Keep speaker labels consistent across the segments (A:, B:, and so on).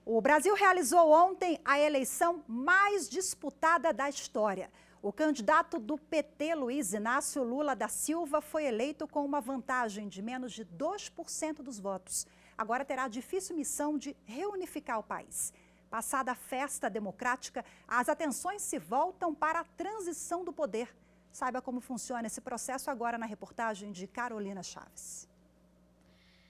A: O Brasil realizou ontem a eleição mais disputada da história. O candidato do PT, Luiz Inácio Lula da Silva, foi eleito com uma vantagem de menos de 2% dos votos. Agora terá a difícil missão de reunificar o país. Passada a festa democrática, as atenções se voltam para a transição do poder. Saiba como funciona esse processo agora na reportagem de Carolina Chaves.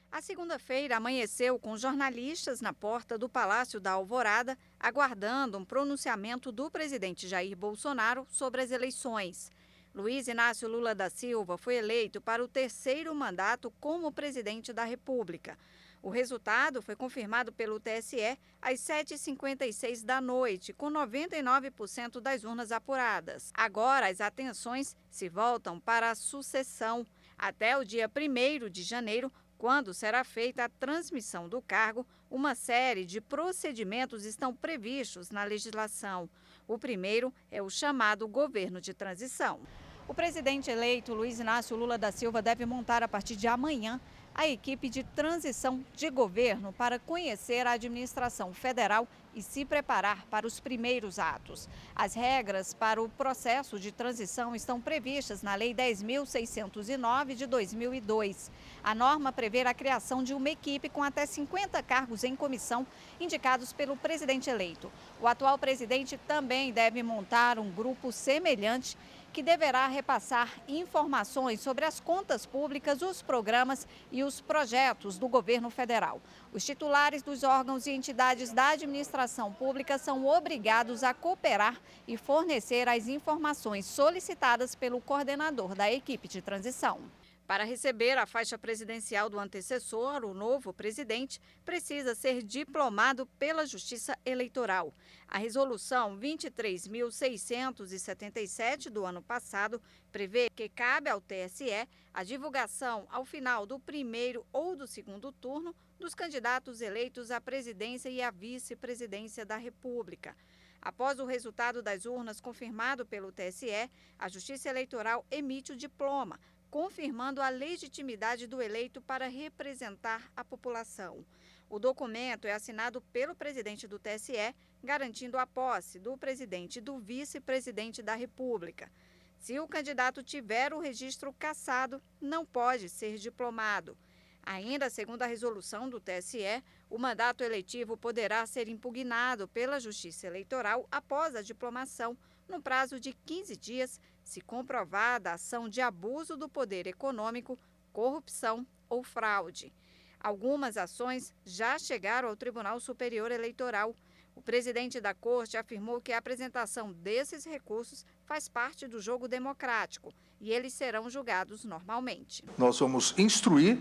B: A segunda-feira amanheceu com jornalistas na porta do Palácio da Alvorada, aguardando um pronunciamento do presidente Jair Bolsonaro sobre as eleições. Luiz Inácio Lula da Silva foi eleito para o terceiro mandato como presidente da República. O resultado foi confirmado pelo TSE às 7h56 da noite, com 99% das urnas apuradas. Agora, as atenções se voltam para a sucessão. Até o dia 1º de janeiro, quando será feita a transmissão do cargo, uma série de procedimentos estão previstos na legislação. O primeiro é o chamado governo de transição. O presidente eleito, Luiz Inácio Lula da Silva, deve montar a partir de amanhã a equipe de transição de governo para conhecer a administração federal e se preparar para os primeiros atos. As regras para o processo de transição estão previstas na Lei 10.609 de 2002. A norma prevê a criação de uma equipe com até 50 cargos em comissão indicados pelo presidente eleito. O atual presidente também deve montar um grupo semelhante que deverá repassar informações sobre as contas públicas, os programas e os projetos do governo federal. Os titulares dos órgãos e entidades da administração pública são obrigados a cooperar e fornecer as informações solicitadas pelo coordenador da equipe de transição. Para receber a faixa presidencial do antecessor, o novo presidente precisa ser diplomado pela Justiça Eleitoral. A resolução 23.677 do ano passado prevê que cabe ao TSE a divulgação ao final do primeiro ou do segundo turno dos candidatos eleitos à presidência e à vice-presidência da República. Após o resultado das urnas confirmado pelo TSE, a Justiça Eleitoral emite o diploma, confirmando a legitimidade do eleito para representar a população. O documento é assinado pelo presidente do TSE, garantindo a posse do presidente e do vice-presidente da República. Se o candidato tiver o registro cassado, não pode ser diplomado. Ainda segundo a resolução do TSE, o mandato eletivo poderá ser impugnado pela Justiça Eleitoral após a diplomação, no prazo de 15 dias, se comprovada a ação de abuso do poder econômico, corrupção ou fraude. Algumas ações já chegaram ao Tribunal Superior Eleitoral. O presidente da Corte afirmou que a apresentação desses recursos faz parte do jogo democrático e eles serão julgados normalmente.
C: Nós vamos instruir.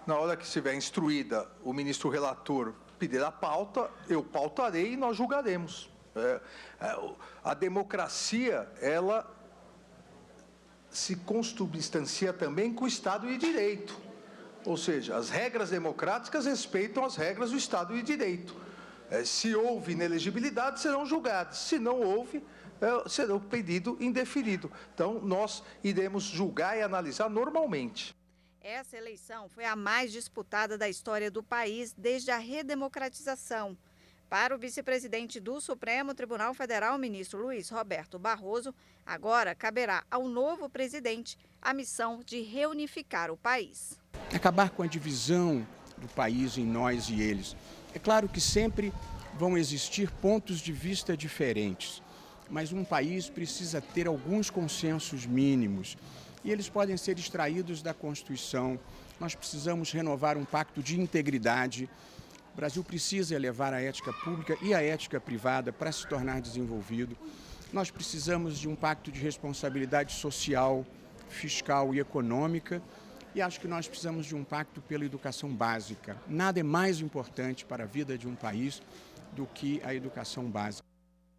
C: Na hora que estiver instruída, o ministro relator pedir a pauta, eu pautarei e nós julgaremos. A democracia, ela se consubstancia também com o Estado de Direito. Ou seja, as regras democráticas respeitam as regras do Estado de Direito. Se houve inelegibilidade, serão julgados. Se não houve, será o pedido indeferido. Então, nós iremos julgar e analisar normalmente.
B: Essa eleição foi a mais disputada da história do país desde a redemocratização. Para o vice-presidente do Supremo Tribunal Federal, ministro Luiz Roberto Barroso, agora caberá ao novo presidente a missão de reunificar o país.
D: Acabar com a divisão do país em nós e eles. É claro que sempre vão existir pontos de vista diferentes, mas um país precisa ter alguns consensos mínimos. E eles podem ser extraídos da Constituição. Nós precisamos renovar um pacto de integridade. O Brasil precisa elevar a ética pública e a ética privada para se tornar desenvolvido. Nós precisamos de um pacto de responsabilidade social, fiscal e econômica. E acho que nós precisamos de um pacto pela educação básica. Nada é mais importante para a vida de um país do que a educação básica.